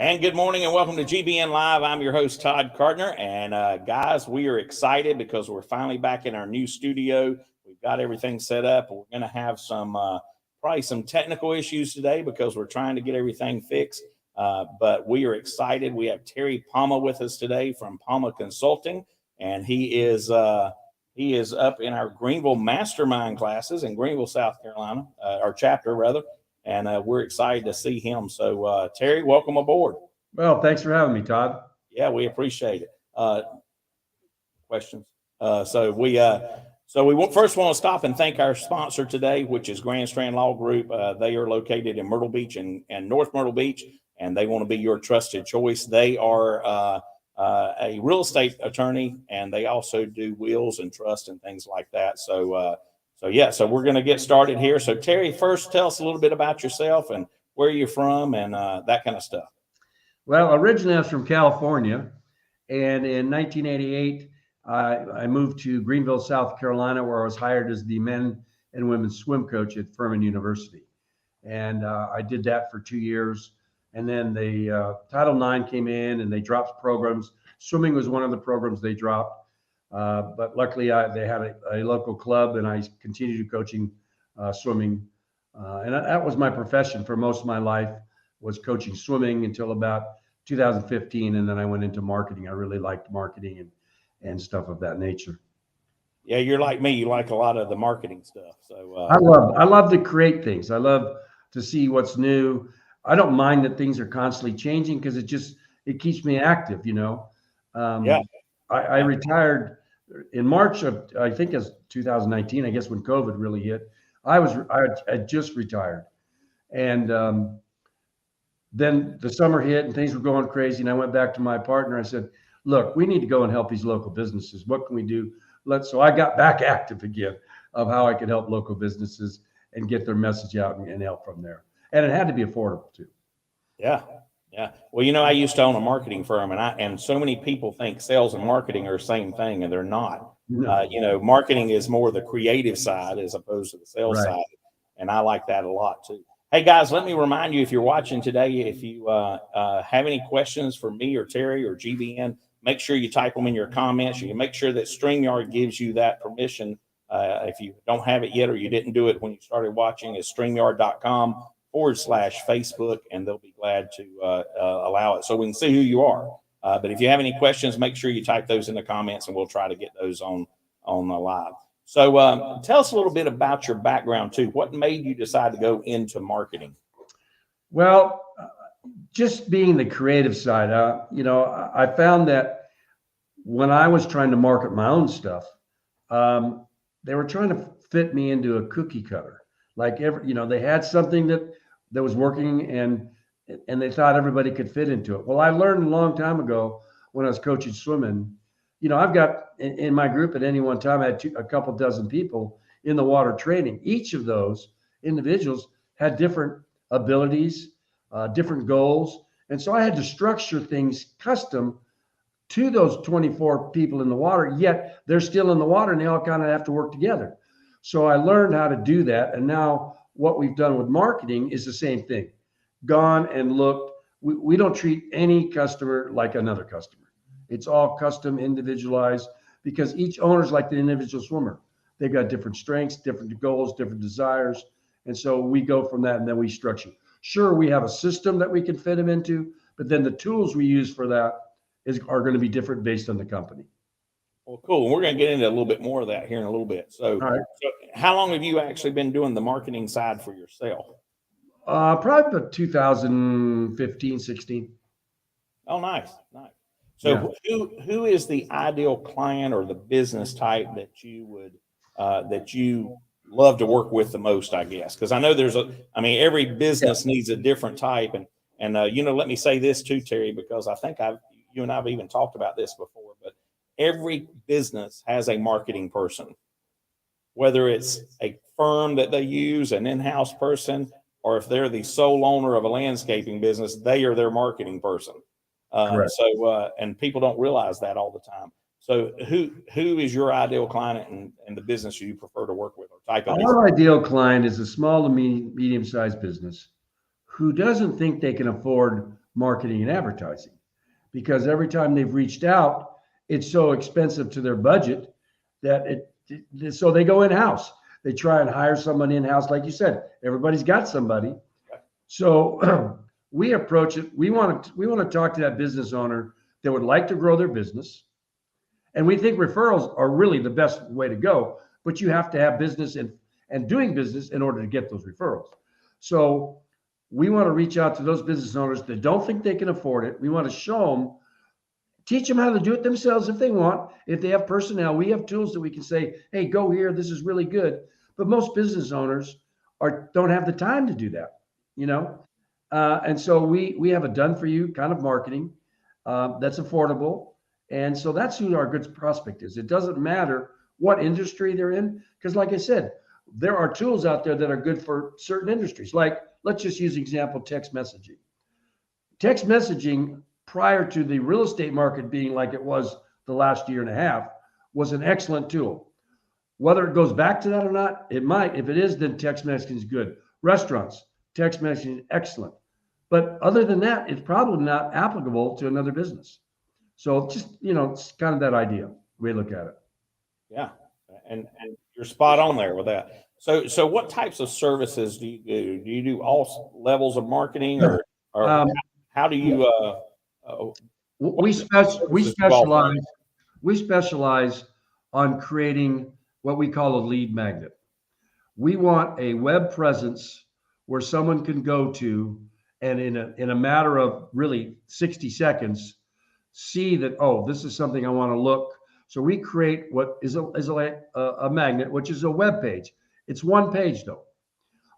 And good morning and welcome to GBN Live. I'm your host, Todd Cartner. And guys, we are excited because we're finally back in our new studio. We've got everything set up. We're going to have probably some technical issues today because we're trying to get everything fixed. But we are excited. We have Terry Palma with us today from Palma Consulting. And he is up in our Greenville Mastermind classes in Greenville, South Carolina, our chapter rather. And we're excited to see him. So, Terry, welcome aboard. Well, thanks for having me, Todd. Yeah, we appreciate it. Questions? So we first want to stop and thank our sponsor today, which is Grand Strand Law Group. They are located in Myrtle Beach and North Myrtle Beach, and they want to be your trusted choice. They are a real estate attorney, and they also do wills and trust and things like that. So we're going to get started here. So Terry, first tell us a little bit about yourself and where you're from and that kind of stuff. Well, originally I was from California, and in 1988, I moved to Greenville, South Carolina, where I was hired as the men and women's swim coach at Furman University. And I did that for 2 years. And then the Title IX came in and they dropped programs. Swimming was one of the programs they dropped. But luckily, they had a local club, and I continued coaching swimming. And that was my profession for most of my life, was coaching swimming until about 2015. And then I went into marketing. I really liked marketing and stuff of that nature. Yeah, you're like me. You like a lot of the marketing stuff. So I love to create things. I love to see what's new. I don't mind that things are constantly changing because it keeps me active, you know. I retired in March of, I think it's 2019, I guess, when COVID really hit. I had just retired. And then the summer hit and things were going crazy. And I went back to my partner. I said, look, we need to go and help these local businesses. What can we do? So I got back active again of how I could help local businesses and get their message out and help from there. And it had to be affordable too. Yeah. Well, you know, I used to own a marketing firm, and so many people think sales and marketing are the same thing, and they're not. No. Marketing is more the creative side as opposed to the sales Right. side, and I like that a lot too. Hey guys, let me remind you, if you're watching today, if you have any questions for me or Terry or GBN, make sure you type them in your comments. You can make sure that StreamYard gives you that permission. If you don't have it yet or you didn't do it when you started watching, it's StreamYard.com/Facebook, and they'll be glad to allow it so we can see who you are. But if you have any questions, make sure you type those in the comments, and we'll try to get those on the live. So tell us a little bit about your background too. What made you decide to go into marketing? Well, just being the creative side, I found that when I was trying to market my own stuff, they were trying to fit me into a cookie cutter. Like they had something that was working and they thought everybody could fit into it. Well, I learned a long time ago when I was coaching swimming, I've got in my group at any one time, I had a couple dozen people in the water training. Each of those individuals had different abilities, different goals. And so I had to structure things custom to those 24 people in the water, yet they're still in the water and they all kind of have to work together. So I learned how to do that. And now what we've done with marketing is the same thing. Gone and looked. We don't treat any customer like another customer. It's all custom, individualized, because each owner's like the individual swimmer. They've got different strengths, different goals, different desires. And so we go from that and then we structure. Sure, we have a system that we can fit them into, but then the tools we use for that are going to be different based on the company. Well, cool. We're going to get into a little bit more of that here in a little bit. So, all right. So how long have you actually been doing the marketing side for yourself? Probably about 2015, 16. Oh, nice. So yeah. Who is the ideal client or the business type that you would that you love to work with the most, I guess? Because I know every business needs a different type. And let me say this too, Terry, because I think you and I have even talked about this before, but every business has a marketing person, whether it's a firm that they use, an in-house person, or if they're the sole owner of a landscaping business, they are their marketing person. And people don't realize that all the time. So who is your ideal client and the business you prefer to work with, or type of business? Our ideal client is a small to medium-sized business who doesn't think they can afford marketing and advertising, because every time they've reached out, it's so expensive to their budget that so they go in-house. They try and hire someone in-house. Like you said, everybody's got somebody. So we approach it. We want to talk to that business owner that would like to grow their business. And we think referrals are really the best way to go, but you have to have business and doing business in order to get those referrals. So we want to reach out to those business owners that don't think they can afford it. We want to show them, teach them how to do it themselves if they want. If they have personnel, we have tools that we can say, hey, go here. This is really good. But most business owners don't have the time to do that, and so we have a done for you kind of marketing that's affordable. And so that's who our good prospect is. It doesn't matter what industry they're in, because like I said, there are tools out there that are good for certain industries. Like, let's just use example, text messaging. Text messaging prior to the real estate market being like it was the last year and a half was an excellent tool. Whether it goes back to that or not, it might. If it is, then text messaging is good. Restaurants, text messaging is excellent. But other than that, it's probably not applicable to another business. So just, it's kind of that idea. We look at it. Yeah. And you're spot on there with that. So what types of services do you do? Do you do all levels of marketing, or how do you, we specialize on creating what we call a lead magnet. We want a web presence where someone can go to and in a matter of really 60 seconds, see that, oh, this is something I want to look. So we create what is a magnet, which is a web page. It's one page though.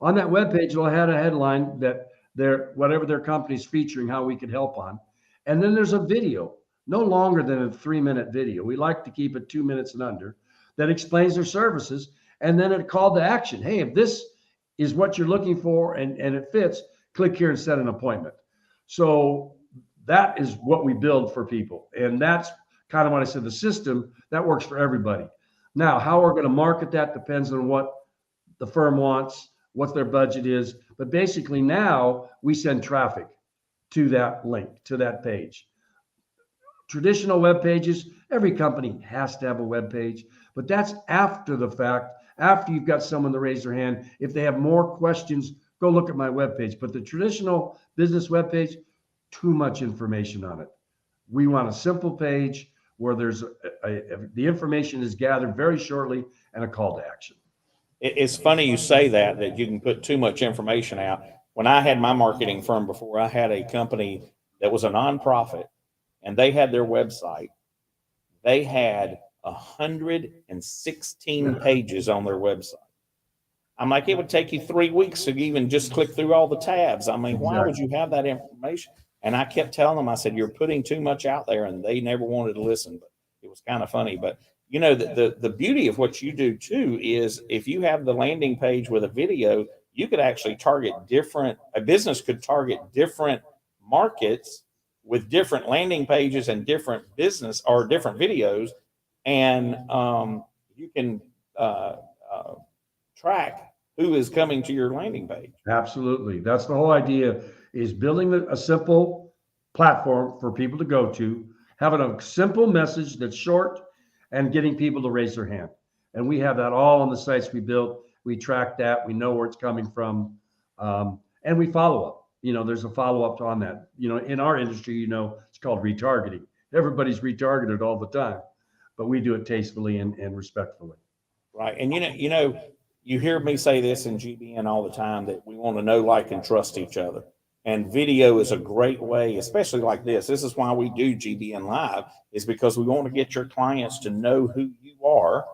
On that web page, it'll have a headline that whatever their company's featuring, how we can help on. And then there's a video, no longer than a 3-minute video. We like to keep it 2 minutes and under, that explains their services. And then a call to action. Hey, if this is what you're looking for and it fits, click here and set an appointment. So that is what we build for people. And that's kind of what I said, the system that works for everybody. Now, how we're going to market that depends on what the firm wants, what their budget is. But basically now we send traffic to that link, to that page. Traditional web pages, every company has to have a web page, but that's after the fact, after you've got someone to raise their hand. If they have more questions, go look at my web page. But the traditional business web page, too much information on it. We want a simple page where there's the information is gathered very shortly and a call to action. It's funny you say that you can put too much information out. When I had my marketing firm before, I had a company that was a nonprofit, and they had their website. They had 116 pages on their website. I'm like, it would take you 3 weeks to even just click through all the tabs. I mean, why would you have that information? And I kept telling them, I said, you're putting too much out there, and they never wanted to listen. But it was kind of funny. But the beauty of what you do too is if you have the landing page with a video, you could actually a business could target different markets with different landing pages and different business or different videos. And you can track who is coming to your landing page. Absolutely. That's the whole idea, is building a simple platform for people to go to, having a simple message that's short and getting people to raise their hand. And we have that all on the sites we built. We track that. We know where it's coming from. And we follow up. There's a follow-up on that. In our industry, it's called retargeting. Everybody's retargeted all the time, but we do it tastefully and respectfully. Right. And you hear me say this in GBN all the time, that we want to know, like, and trust each other. And video is a great way, especially like this. This is why we do GBN Live, is because we want to get your clients to know who you are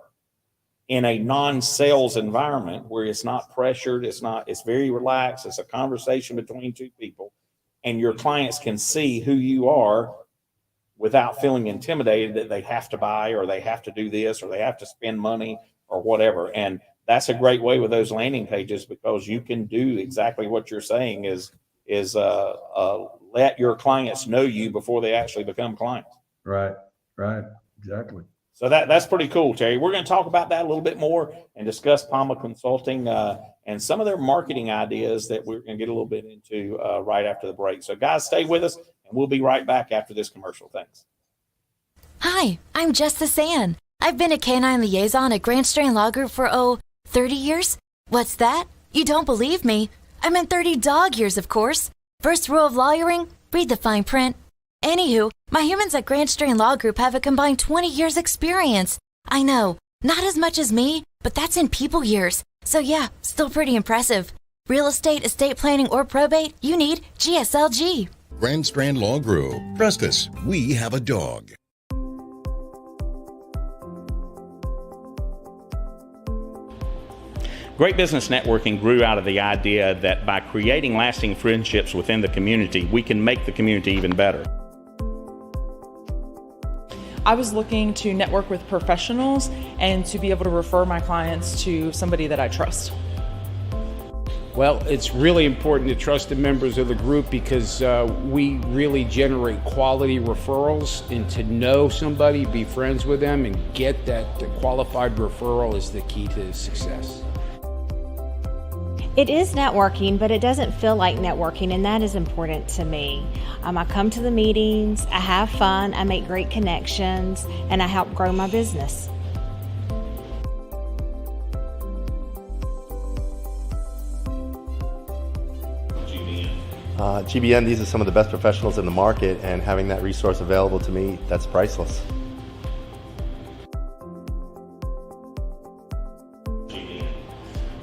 in a non-sales environment where it's not pressured. It's very relaxed. It's a conversation between two people, and your clients can see who you are without feeling intimidated that they have to buy, or they have to do this, or they have to spend money or whatever. And that's a great way with those landing pages, because you can do exactly what you're saying is let your clients know you before they actually become clients. Right. Exactly. So that's pretty cool, Terry. We're going to talk about that a little bit more and discuss Palma Consulting and some of their marketing ideas that we're going to get a little bit into right after the break. So guys, stay with us, and we'll be right back after this commercial. Thanks. Hi, I'm Jess the San. I've been a canine liaison at Grand Strand Law Group for, 30 years? What's that? You don't believe me? I meant 30 dog years, of course. First rule of lawyering, read the fine print. Anywho, my humans at Grand Strand Law Group have a combined 20 years experience. I know, not as much as me, but that's in people years. So yeah, still pretty impressive. Real estate, estate planning, or probate, you need GSLG. Grand Strand Law Group. Trust us, we have a dog. Great Business Networking grew out of the idea that by creating lasting friendships within the community, we can make the community even better. I was looking to network with professionals and to be able to refer my clients to somebody that I trust. Well, it's really important to trust the members of the group because we really generate quality referrals, and to know somebody, be friends with them, and get that qualified referral is the key to success. It is networking, but it doesn't feel like networking, and that is important to me. I come to the meetings, I have fun, I make great connections, and I help grow my business. GBN, these are some of the best professionals in the market, and having that resource available to me, that's priceless.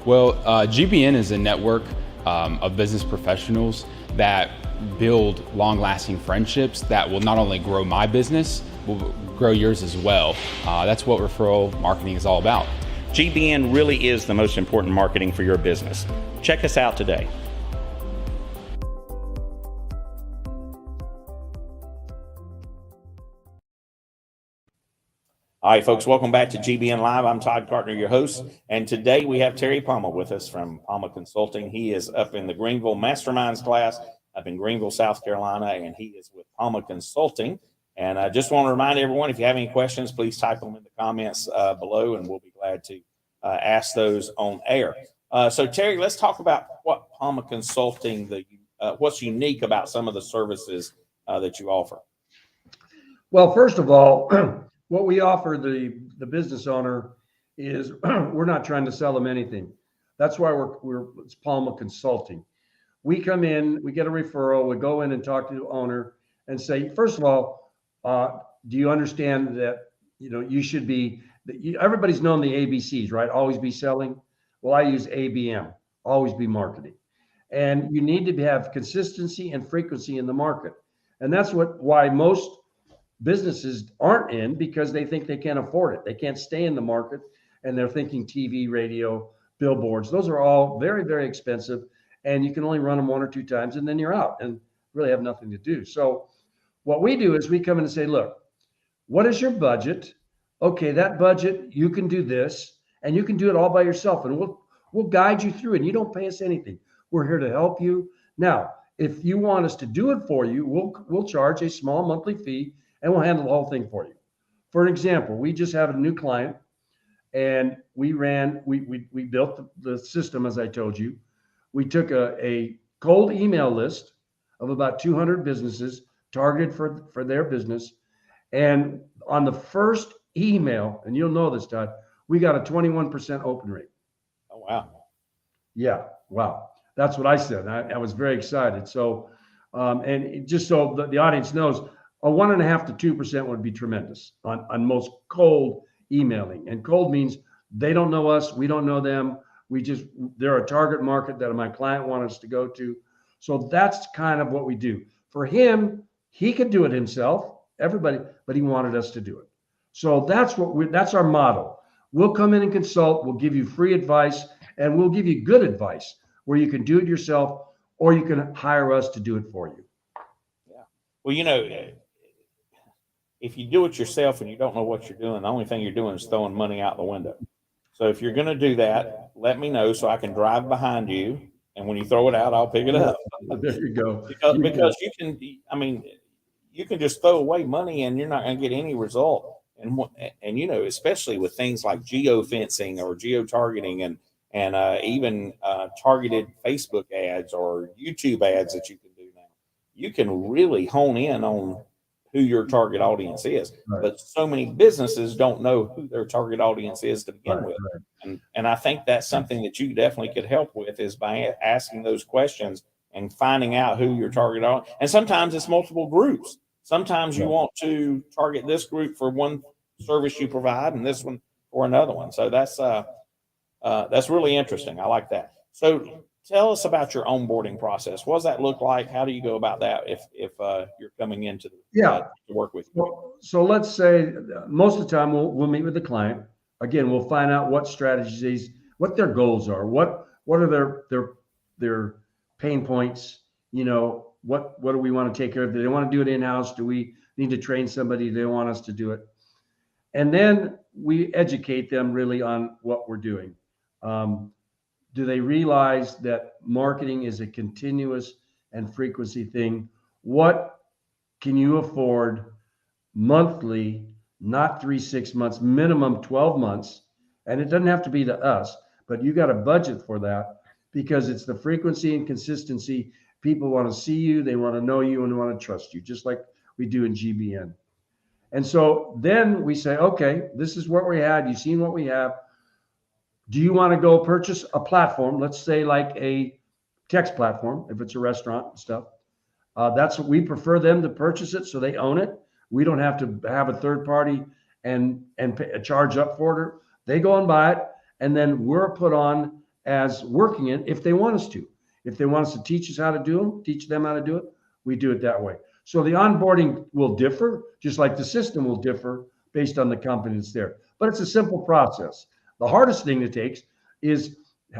Well, GBN is a network of business professionals that build long-lasting friendships that will not only grow my business, will grow yours as well. That's what referral marketing is all about. GBN really is the most important marketing for your business. Check us out today. All right, folks, welcome back to GBN Live. I'm Todd Carter, your host, and today we have Terry Palma with us from Palma Consulting. He is up in the Greenville Masterminds class up in Greenville, South Carolina, and he is with Palma Consulting. And I just want to remind everyone, if you have any questions, please type them in the comments below, and we'll be glad to ask those on air. So, Terry, let's talk about what Palma Consulting, what's unique about some of the services that you offer. Well, first of all, what we offer the business owner is we're not trying to sell them anything. That's why it's Palma Consulting. We come in, we get a referral, we go in and talk to the owner and say, first of all, do you understand that you should be? Everybody's known the ABCs, right? Always be selling. Well, I use ABM, always be marketing, and you need to have consistency and frequency in the market, and that's why most businesses aren't in, because they think they can't afford it. They can't stay in the market, and they're thinking TV, radio, billboards. Those are all very, very expensive, and you can only run them one or two times and then you're out and really have nothing to do. So what we do is we come in and say, look, what is your budget? Okay, that budget, you can do this, and you can do it all by yourself, and we'll guide you through it. You don't pay us anything. We're here to help you. Now, if you want us to do it for you, we'll charge a small monthly fee, and we'll handle the whole thing for you. For an example, we just have a new client, and we built the system, as I told you. We took a cold email list of about 200 businesses targeted for their business. And on the first email, and you'll know this, Todd, we got a 21% open rate. Oh, wow. Yeah, wow. That's what I said. I was very excited. So, and just so the audience knows, a 1.5% to 2% would be tremendous on most cold emailing. And cold means they don't know us, we don't know them. They're a target market that my client wanted us to go to. So that's kind of what we do. For him, he could do it himself, everybody, but he wanted us to do it. So that's our model. We'll come in and consult, we'll give you free advice, and we'll give you good advice where you can do it yourself, or you can hire us to do it for you. Yeah. Well, if you do it yourself and you don't know what you're doing, the only thing you're doing is throwing money out the window. So if you're going to do that, let me know so I can drive behind you, and when you throw it out, I'll pick it up. There you go. Because you can just throw away money and you're not going to get any result. And especially with things like geofencing or geo-targeting and even targeted Facebook ads or YouTube ads that you can do now. You can really hone in on who your target audience is. Right. But so many businesses don't know who their target audience is to begin Right, with. right. And I think that's something that you definitely could help with, is by asking those questions and finding out who your target audience. And sometimes it's multiple groups. Sometimes you want to target this group for one service you provide and this one for another one. So that's really interesting. I like that. So tell us about your onboarding process. What does that look like? How do you go about that if you're coming into to work with you? So let's say most of the time we'll meet with the client. Again, we'll find out what strategies, what their goals are, what are their pain points. You know, what do we want to take care of? Do they want to do it in-house? Do we need to train somebody? Do they want us to do it? And then we educate them really on what we're doing. Do they realize that marketing is a continuous and frequency thing? What can you afford monthly, not 3-6 months, minimum 12 months? And it doesn't have to be to us, but you got a budget for that, because it's the frequency and consistency. People want to see you, they want to know you, and they want to trust you, just like we do in GBN. And so then we say, okay, this is what we had. You've seen what we have. Do you want to go purchase a platform? Let's say like a text platform, if it's a restaurant and stuff. That's what we prefer them to purchase it, so they own it. We don't have to have a third party and pay, charge up for it. They go and buy it, and then we're put on as working it if they want us to. If they want us to teach us how to do them, teach them how to do it, we do it that way. So the onboarding will differ, just like the system will differ based on the company that's there. But it's a simple process. The hardest thing it takes is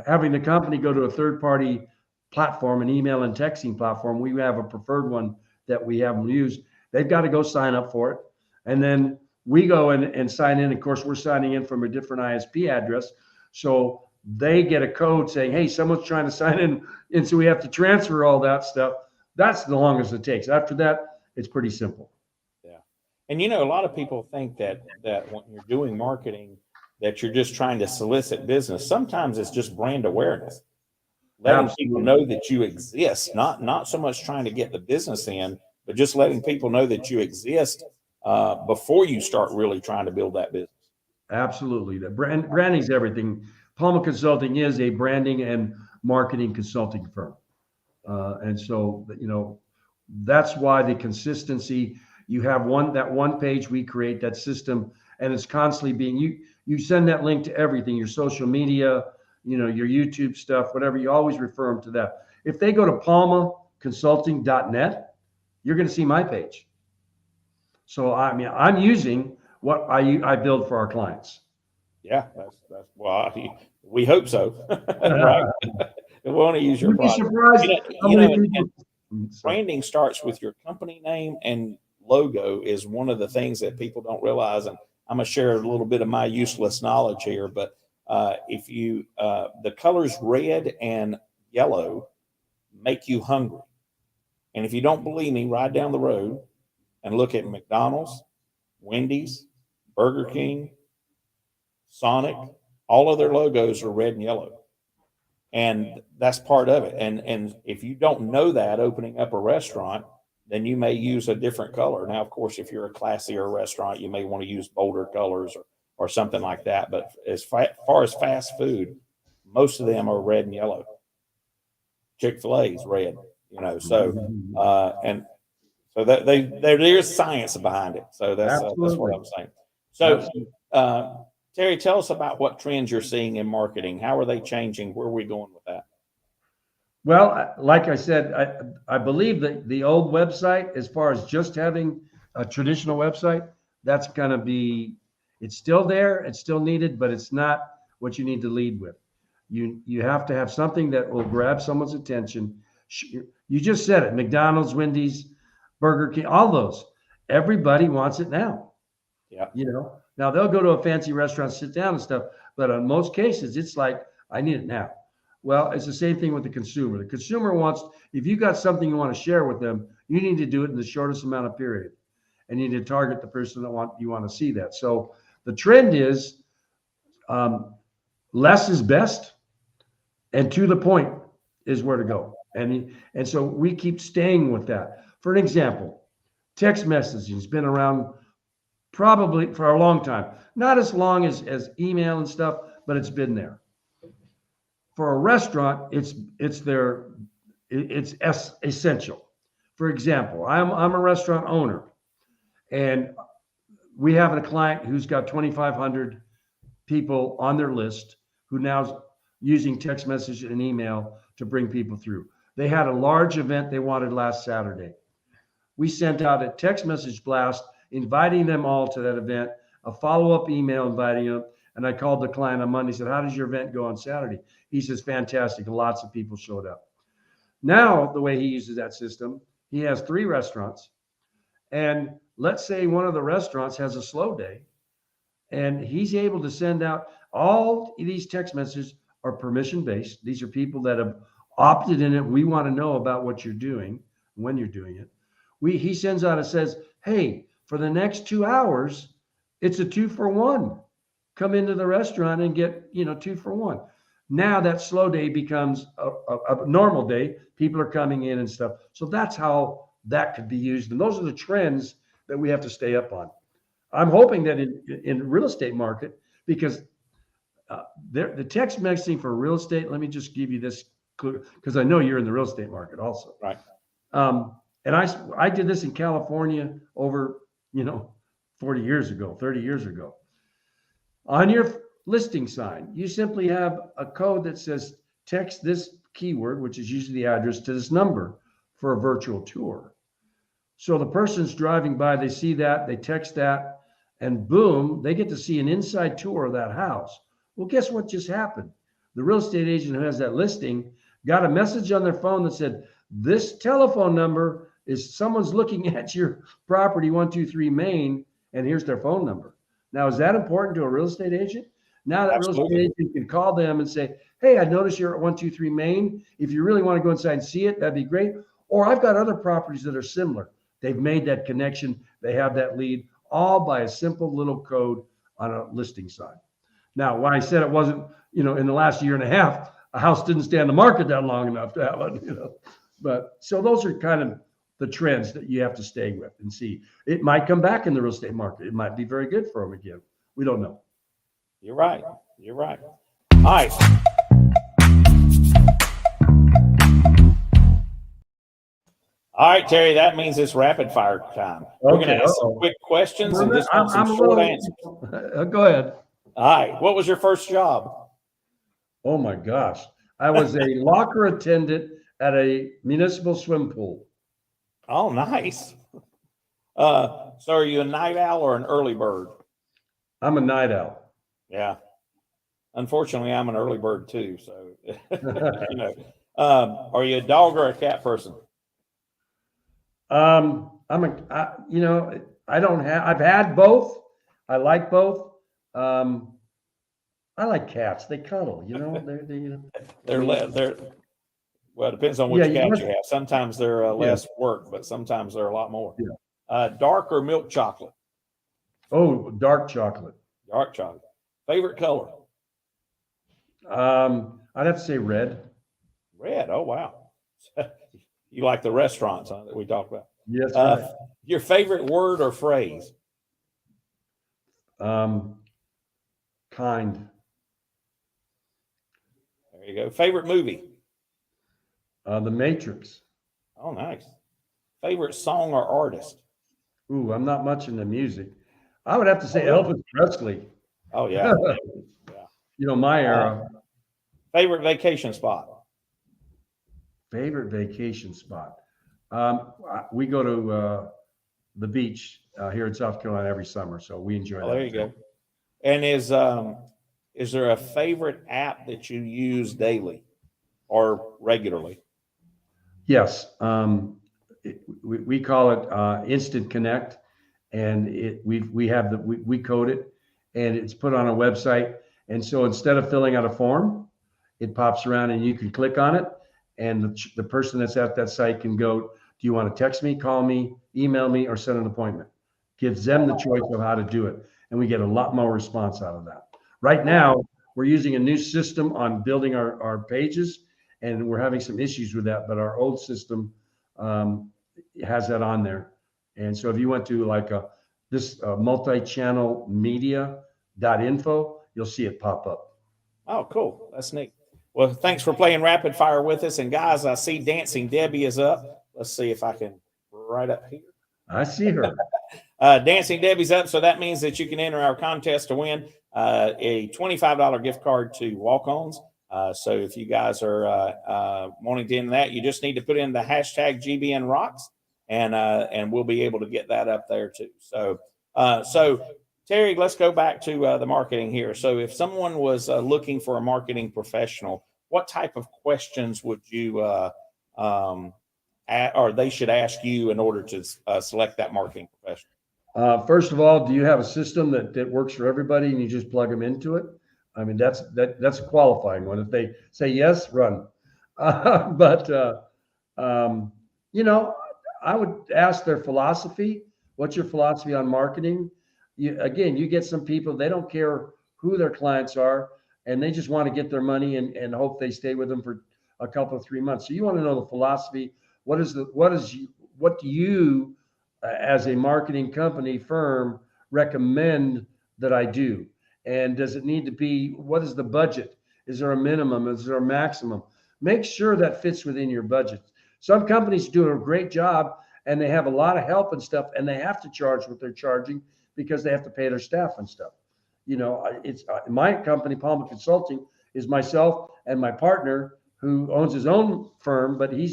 having the company go to a third-party platform, an email and texting platform. We have a preferred one that we have them use. They've got to go sign up for it. And then we go in and sign in. Of course, we're signing in from a different ISP address. So they get a code saying, hey, someone's trying to sign in. And so we have to transfer all that stuff. That's the longest it takes. After that, it's pretty simple. Yeah. And, you know, a lot of people think that when you're doing marketing, that you're just trying to solicit business. Sometimes it's just brand awareness. Letting people know that you exist, not so much trying to get the business in, but just letting people know that you exist before you start really trying to build that business. Absolutely. The branding is everything. Palma Consulting is a branding and marketing consulting firm. And so, you know, that's why the consistency, you have that one page we create, that system, and it's constantly being, you send that link to everything, your social media, you know, your YouTube stuff, whatever, you always refer them to that. If they go to palmaconsulting.net, you're going to see my page. So, I mean, I'm using what I build for our clients. Yeah, that's well, we hope so. Right? We want to use your product. Branding starts with your company name, and logo is one of the things that people don't realize. And I'm going to share a little bit of my useless knowledge here, but if you the colors red and yellow make you hungry. And if you don't believe me, ride down the road and look at McDonald's, Wendy's, Burger King, Sonic. All of their logos are red and yellow. And that's part of it. And if you don't know that opening up a restaurant, then you may use a different color. Now, of course, if you're a classier restaurant, you may want to use bolder colors or something like that. But as far as fast food, most of them are red and yellow. Chick-fil-A is red, you know. So and so that there's science behind it. So that's what I'm saying. So Terry, tell us about what trends you're seeing in marketing. How are they changing? Where are we going with that? Well, like I said, I believe that the old website, as far as just having a traditional website, that's going to be, it's still there, it's still needed, but it's not what you need to lead with. You have to have something that will grab someone's attention. You just said it, McDonald's, Wendy's, Burger King, all those. Everybody wants it now. Yeah. You know, now they'll go to a fancy restaurant, sit down and stuff, but in most cases, it's like, I need it now. Well, it's the same thing with the consumer. The consumer wants, if you got something you want to share with them, you need to do it in the shortest amount of period. And you need to target the person that you want to see that. So the trend is less is best. and to the point is where to go. And so we keep staying with that. For an example, text messaging has been around probably for a long time. Not as long as email and stuff, but it's been there. For a restaurant, it's essential. For example, I'm a restaurant owner, and we have a client who's got 2,500 people on their list who now's using text message and email to bring people through. They had a large event they wanted last Saturday. We sent out a text message blast inviting them all to that event, a follow-up email inviting them, and I called the client on Monday, said, how does your event go on Saturday? He says, fantastic. Lots of people showed up. Now, the way he uses that system, he has 3 restaurants, and let's say one of the restaurants has a slow day, and he's able to send out all these text messages are permission-based. These are people that have opted in it. We want to know about what you're doing, when you're doing it. He sends out and says, hey, for the next 2 hours, it's a 2-for-1. Come into the restaurant and get, 2 for 1. Now that slow day becomes a normal day. People are coming in and stuff. So that's how that could be used. And those are the trends that we have to stay up on. I'm hoping that in real estate market, because the text messaging for real estate, let me just give you this clue, because I know you're in the real estate market also. Right. And I did this in California over, 40 years ago, 30 years ago. On your listing sign, you simply have a code that says text this keyword, which is usually the address, to this number for a virtual tour. So the person's driving by, they see that, they text that, and boom, they get to see an inside tour of that house. Well, guess what just happened? The real estate agent who has that listing got a message on their phone that said, this telephone number is someone's looking at your property 123 Main, and here's their phone number. Now, is that important to a real estate agent? Now that Absolutely. real estate agent can call them and say, hey, I noticed you're at 123 Main. If you really want to go inside and see it, that'd be great. Or I've got other properties that are similar. They've made that connection. They have that lead, all by a simple little code on a listing sign. Now, when I said it wasn't, in the last year and a half, a house didn't stay on the market that long enough to have it, But so those are kind of the trends that you have to stay with and see. It might come back in the real estate market. It might be very good for them again. We don't know. You're right. You're right. All right. All right, Terry, that means it's rapid fire time. We're going to ask some quick questions and just want some short answers. Go ahead. All right. What was your first job? Oh my gosh. I was a locker attendant at a municipal swim pool. Oh, nice. So are you a night owl or an early bird? I'm a night owl. Yeah. Unfortunately, I'm an early bird too. So, are you a dog or a cat person? I've had both. I like both. I like cats. They cuddle, Well, it depends on which cat you have. Sometimes they're less work, but sometimes they're a lot more. Yeah. Dark or milk chocolate? Oh, dark chocolate. Dark chocolate. Favorite color? I'd have to say red. Red. Oh, wow. You like the restaurants that we talked about? Yes. Right. Your favorite word or phrase? Kind. There you go. Favorite movie? The Matrix. Oh, nice. Favorite song or artist? Ooh, I'm not much into music. I would have to say Elvis Presley. Oh, yeah. Yeah. My era. Favorite vacation spot? Favorite vacation spot. We go to the beach here in South Carolina every summer, so we enjoy that. There you go. And is there a favorite app that you use daily or regularly? Yes. We call it Instant Connect, and we code it, and it's put on a website. And so instead of filling out a form, it pops around and you can click on it, and the person that's at that site can go, do you want to text me, call me, email me, or set an appointment? Gives them the choice of how to do it. And we get a lot more response out of that. Right now, We're using a new system on building our pages, and we're having some issues with that, but our old system has that on there. And so if you went to like this multi-channel media.info, you'll see it pop up. Oh, cool. That's neat. Well, thanks for playing rapid fire with us. And guys, I see Dancing Debbie is up. Let's see if I can right up here. I see her. Dancing Debbie's up. So that means that you can enter our contest to win a $25 gift card to Walk-Ons. So if you guys are wanting to enter that, you just need to put in the hashtag GBN Rocks, and we'll be able to get that up there too. So Terry, let's go back to the marketing here. So if someone was looking for a marketing professional, what type of questions would you or they should ask you in order to select that marketing professional? First of all, do you have a system that works for everybody and you just plug them into it? I mean, that's a qualifying one. If they say yes, run. You know, I would ask their philosophy. What's your philosophy on marketing? You get some people, they don't care who their clients are, and they just want to get their money and hope they stay with them for a couple of 3 months. So you want to know the philosophy. What do you as a marketing company firm recommend that I do? And does it need to be, what is the budget? Is there a minimum? Is there a maximum? Make sure that fits within your budget. Some companies do a great job and they have a lot of help and stuff, and they have to charge what they're charging because they have to pay their staff and stuff. You know, it's my company, Palma Consulting, is myself and my partner who owns his own firm, but he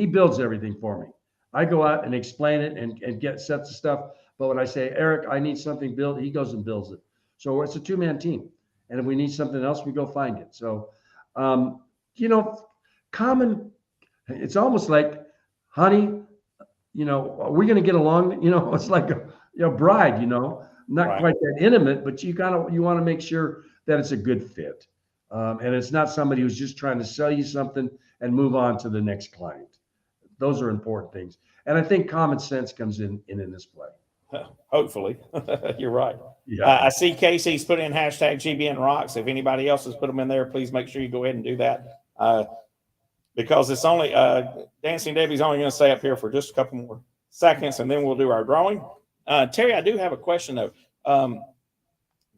builds everything for me. I go out and explain it and get sets of stuff. But when I say, Eric, I need something built, he goes and builds it. So it's a two-man team. And if we need something else, we go find it. So, you know, it's almost like, honey, you know, are we going to get along? You know, it's like a bride, you know, not Right. quite that intimate, but you want to make sure that it's a good fit. And it's not somebody who's just trying to sell you something and move on to the next client. Those are important things. And I think common sense comes in this play. Hopefully. You're right. Yeah. I see Casey's put in hashtag GBN Rocks. If anybody else has put them in there, please make sure you go ahead and do that. Because it's only, Dancing Debbie's only going to stay up here for just a couple more seconds, and then we'll do our drawing. Terry, I do have a question, though.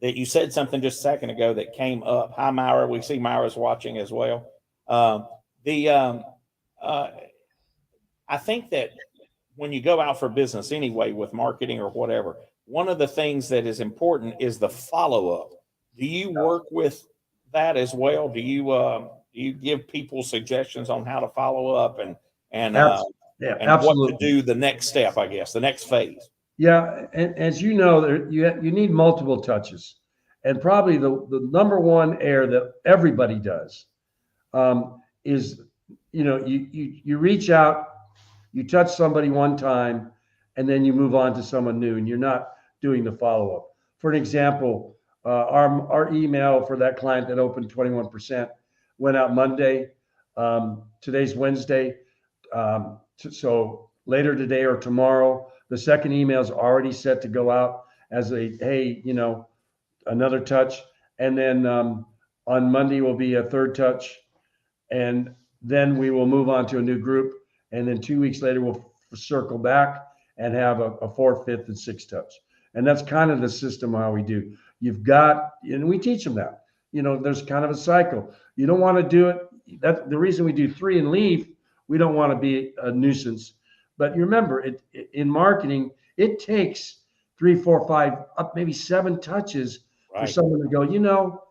That you said something just a second ago that came up. Hi, Myra. We see Myra's watching as well. I think that when you go out for business anyway with marketing or whatever, one of the things that is important is the follow-up. Do you work with that as well? Do you give people suggestions on how to follow up and absolutely. what to do the next step, I guess, the next phase? Yeah, and as you know, you need multiple touches, and probably the number one error that everybody does is, you know, you reach out, you touch somebody one time, and then you move on to someone new, and you're not doing the follow up. For an example, our email for that client that opened 21% went out Monday. Today's Wednesday, so later today or tomorrow. The second email is already set to go out as hey, you know, another touch. And then on Monday will be a third touch. And then we will move on to a new group. And then 2 weeks later, we'll circle back and have a fourth, fifth, and sixth touch. And that's kind of the system how we do. And we teach them that. You know, there's kind of a cycle. You don't want to do it. That's the reason we do 3 and leave. We don't want to be a nuisance. But you remember, in marketing, it takes 3, 4, 5, up maybe 7 touches for someone to go, you know.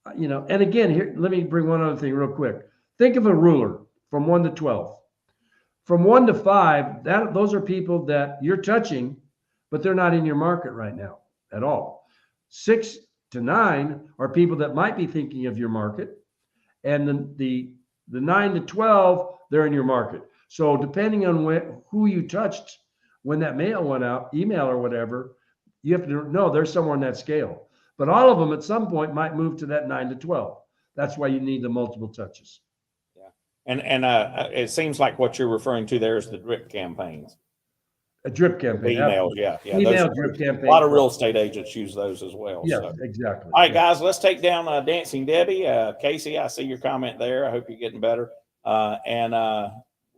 And again, here, let me bring one other thing real quick. Think of a ruler from 1 to 12. From 1 to 5, those are people that you're touching, but they're not in your market right now at all. 6 to 9 are people that might be thinking of your market, and the 9 to 12, they're in your market. So depending on who you touched when that mail went out, email or whatever, you have to know there's somewhere in that scale. But all of them at some point might move to that 9 to 12. That's why you need the multiple touches. Yeah. And it seems like what you're referring to there is the drip campaigns. A drip campaign. Emails, yeah. Email Those, drip campaign. a lot of real estate agents use those as well. Yes, So. exactly. All right, guys, let's take down Dancing Debbie. Casey, I see your comment there. I hope you're getting better. And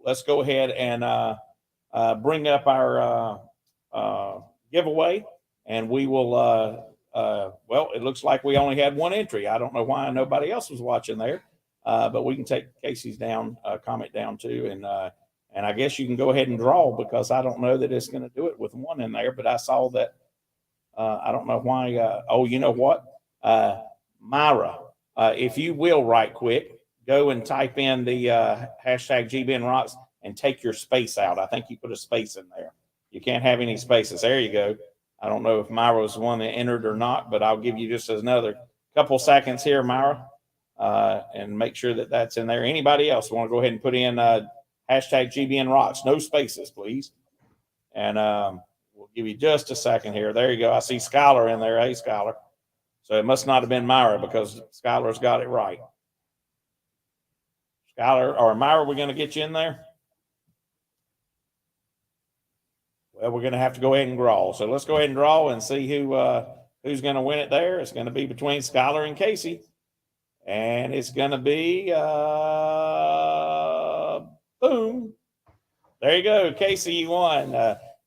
let's go ahead and bring up our giveaway. And we will, well, it looks like we only had one entry. I don't know why nobody else was watching there, but we can take Casey's comment down too. And I guess you can go ahead and draw, because I don't know that it's going to do it with one in there, but I saw that. I don't know why. Oh, you know what? Myra, if you will, right quick, go and type in the hashtag GBN Rocks and take your space out. I think you put a space in there. You can't have any spaces. There you go. I don't know if Myra was the one that entered or not, but I'll give you just another couple seconds here, Myra, and make sure that that's in there. Anybody else want to go ahead and put in hashtag GBN Rocks? No spaces, please. And we'll give you just a second here. There you go. I see Skylar in there. Hey, Skylar. So it must not have been Myra, because Skylar's got it right. Skylar or Myra, we're going to get you in there. Well, we're going to have to go ahead and draw. So let's go ahead and draw and see who's going to win it there. It's going to be between Skylar and Casey. And it's going to be, boom. There you go. Casey, you won.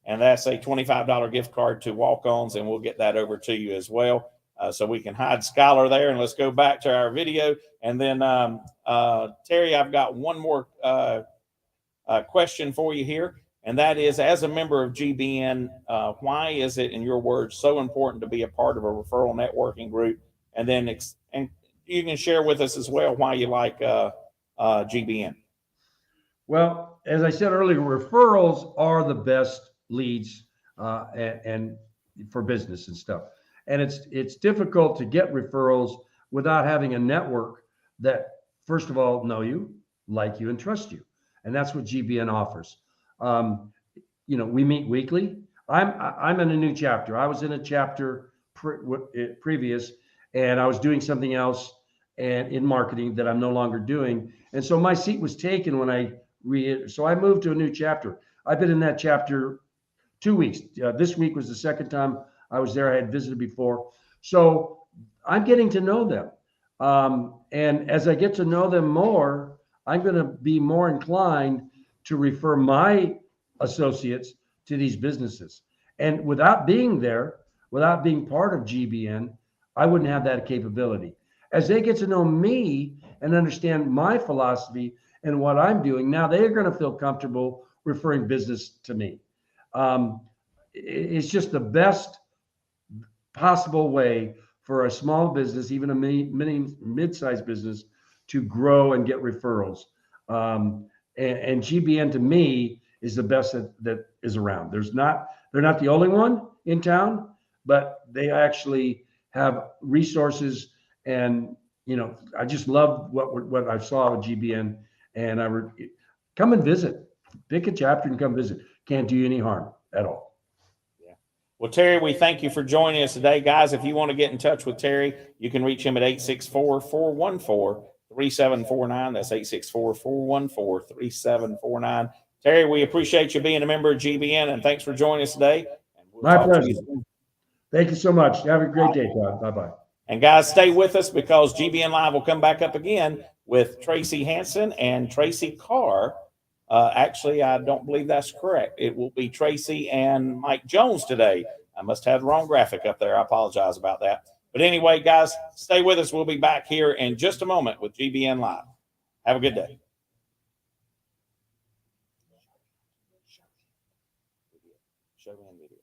And that's a $25 gift card to Walk-Ons, and we'll get that over to you as well. So we can hide Skylar there. And let's go back to our video. And then, Terry, I've got one more question for you here. And that is, as a member of GBN, why is it, in your words, so important to be a part of a referral networking group? And then and you can share with us as well why you like GBN. Well, as I said earlier, referrals are the best leads and for business and stuff. And it's difficult to get referrals without having a network that, first of all, know you, like you, and trust you. And that's what GBN offers. We meet weekly. I'm in a new chapter. I was in a chapter previous, and I was doing something else and in marketing that I'm no longer doing. And so my seat was taken when so I moved to a new chapter. I've been in that chapter 2 weeks. This week was the second time I was there. I had visited before. So I'm getting to know them. And as I get to know them more, I'm going to be more inclined to refer my associates to these businesses. And without being there, without being part of GBN, I wouldn't have that capability. As they get to know me and understand my philosophy and what I'm doing, now they're going to feel comfortable referring business to me. It's just the best possible way for a small business, even a mid-sized business, to grow and get referrals. And GBN to me is the best that is around. They're not the only one in town, but they actually have resources. And I just love what I saw with GBN. And come and visit. Pick a chapter and come visit. Can't do you any harm at all. Yeah. Well, Terry, we thank you for joining us today, guys. If you want to get in touch with Terry, you can reach him at 864-414-3749. That's 864-414-3749. Terry, we appreciate you being a member of GBN, and thanks for joining us today. And My pleasure. Thank you so much. Have a great day, Todd. Bye-bye. And guys, stay with us, because GBN Live will come back up again with Tracy Hanson and Tracy Carr. Actually, I don't believe that's correct. It will be Tracy and Mike Jones today. I must have the wrong graphic up there. I apologize about that. But anyway, guys, stay with us. We'll be back here in just a moment with GBN Live. Have a good day. Show me on video.